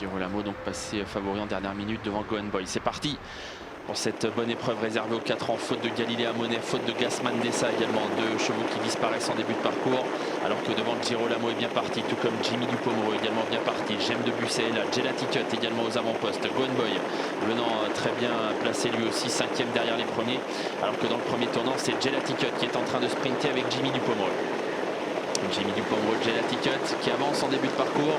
Girolamo donc passé favori en dernière minute devant Go Boy. C'est parti pour cette bonne épreuve réservée aux 4 ans. Faute de Galilea Monet, faute de Gassman Dessa également. 2 chevaux qui disparaissent en début de parcours. Alors que devant Girolamo est bien parti, tout comme Jimmy Dupomero également bien parti. Gemme de Busset est là. Gelati Cut également aux avant-postes. Go Boy venant très bien placé lui aussi, 5e derrière les premiers. Alors que dans le premier tournant, c'est Gelati Cut qui est en train de sprinter avec Jimmy Dupomero. Jimmy Dupomero, Gelati Cut qui avance en début de parcours.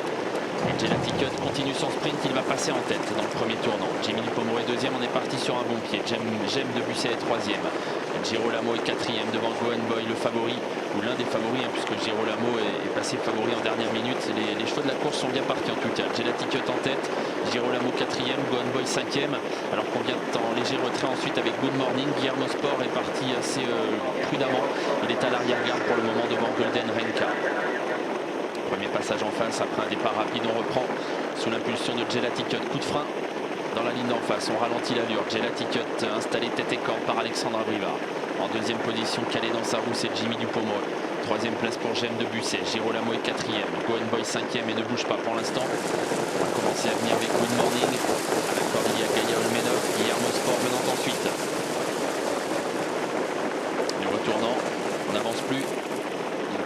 Et Gelati Cut continue son sprint, il va passer en tête dans le premier tournant. Jimmy Dupomero est 2e, on est parti sur un bon pied. Gemme de Busset est 3e. Girolamo est 4e devant Go Boy, le favori, ou l'un des favoris, puisque Girolamo est passé favori en dernière minute. Les chevaux de la course sont bien partis en tout cas. Gelati Cut en tête, Girolamo 4e, Go Boy 5e. Alors qu'on vient en léger retrait ensuite avec Good Morning. Guillermo Sport est parti assez prudemment. Il est à l'arrière-garde pour le moment devant Golden Renka. Premier passage en face, après un départ rapide, on reprend sous l'impulsion de Gelati Cut. Coup de frein dans la ligne d'en face, on ralentit l'allure. Gelati Cut installé tête et corde par Alexandra Brivard. En 2e position, calé dans sa roue, c'est Jimmy Dupomero. 3e place pour Gemme de Busset. Girolamo est 4e. Go Boy 5e et ne bouge pas pour l'instant. On va commencer à venir avec Good Morning. À la corde, il y a Gaïa Olmenov, Guillermo Sport venant ensuite. Les retournants, on n'avance plus.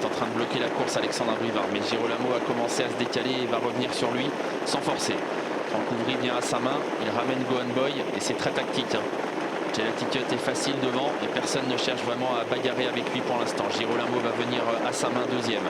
En train de bloquer la course Alexandra Brivard, mais Girolamo a commencé à se décaler et va revenir sur lui sans forcer. Franck Ouvry vient à sa main, il ramène Go Boy et c'est très tactique. Gelati Cut est facile devant et personne ne cherche vraiment à bagarrer avec lui pour l'instant. Girolamo va venir à sa main 2e,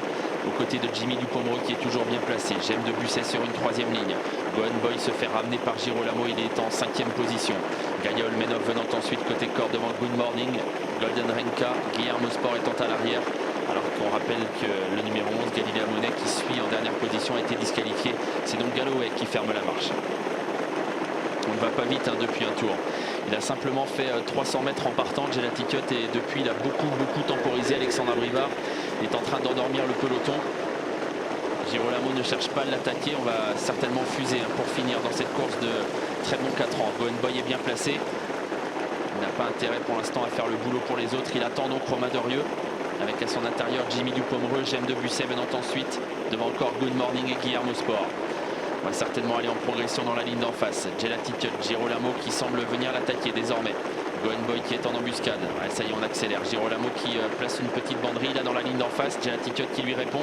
aux côtés de Jimmy Dupomero qui est toujours bien placé. Gemme de Busset sur une 3e ligne. Go Boy se fait ramener par Girolamo, il est en 5e position. Gaïa Olmenov venant ensuite côté corde devant Good Morning. Golden Renka, Guillermo Sport étant à l'arrière. Alors qu'on rappelle que le numéro 11, Galilea Monet, qui suit en dernière position, a été disqualifié. C'est donc Galloway qui ferme la marche. On ne va pas vite depuis un tour. Il a simplement fait 300 mètres en partant, Gelati Cut, et depuis il a beaucoup temporisé. Alexandra Brivard est en train d'endormir le peloton. Girolamo ne cherche pas à l'attaquer. On va certainement fuser pour finir dans cette course de très bon 4 ans. Go Boy est bien placé. Il n'a pas intérêt pour l'instant à faire le boulot pour les autres. Il attend donc Romain Dorieux. Avec à son intérieur Jimmy Dupomero, Gemme de Busset venant ensuite devant encore Good Morning et Guillermo Sport. On va certainement aller en progression dans la ligne d'en face. Gelati Cut, Girolamo qui semble venir l'attaquer désormais. Go Boy qui est en embuscade. Ouais, ça y est, on accélère. Girolamo qui place une petite banderille là dans la ligne d'en face. Gelati Cut qui lui répond.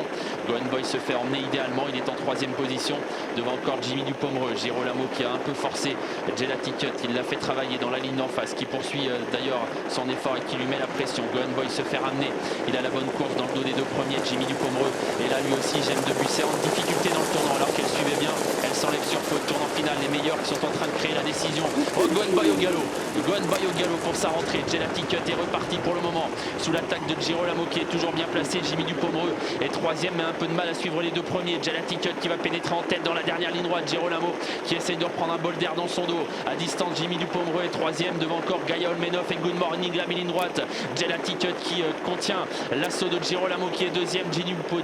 Go Boy se fait emmener idéalement. Il est en 3e position devant encore Jimmy Dupomero. Girolamo qui a un peu forcé Gelati Cut. Il l'a fait travailler dans la ligne d'en face, qui poursuit d'ailleurs son effort et qui lui met la pression. Go Boy se fait ramener. Il a la bonne course dans le dos des 2 premiers. Jimmy Dupomero. Et là lui aussi, Gemme de Busset en difficulté dans le tournant alors qu'elle suivait bien. Elle s'enlève sur faute. Tournant final, les meilleurs qui sont en train de créer la décision. Oh, Go Boy au galop. Go Boy au galop pour sa rentrée. Gelati Cut est reparti pour le moment sous l'attaque de Girolamo qui est toujours bien placé. Jimmy Dupomero est 3e mais un peu de mal à suivre les 2 premiers. Gelati Cut qui va pénétrer en tête dans la dernière ligne droite. Girolamo qui essaye de reprendre un bol d'air dans son dos. À distance, Jimmy Dupomero est 3e devant encore Gaïa Olmenov et Good Morning la ligne droite. Gelati Cut qui contient l'assaut de Girolamo qui est 2e.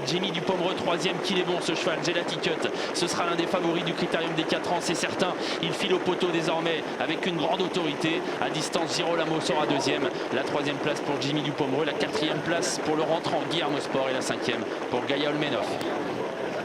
Jimmy Dupomero 3e. Qu'il est bon ce cheval. Gelati Cut, ce sera l'un des favoris du critérium des 4 ans, c'est certain. Il file au poteau désormais avec une grande autorité. À distance, Girolamo sera 2e. La 3e place pour Jimmy Dupomero, la 4e place pour le rentrant Guillermo Sport et la 5e pour Gaïa Olmenov.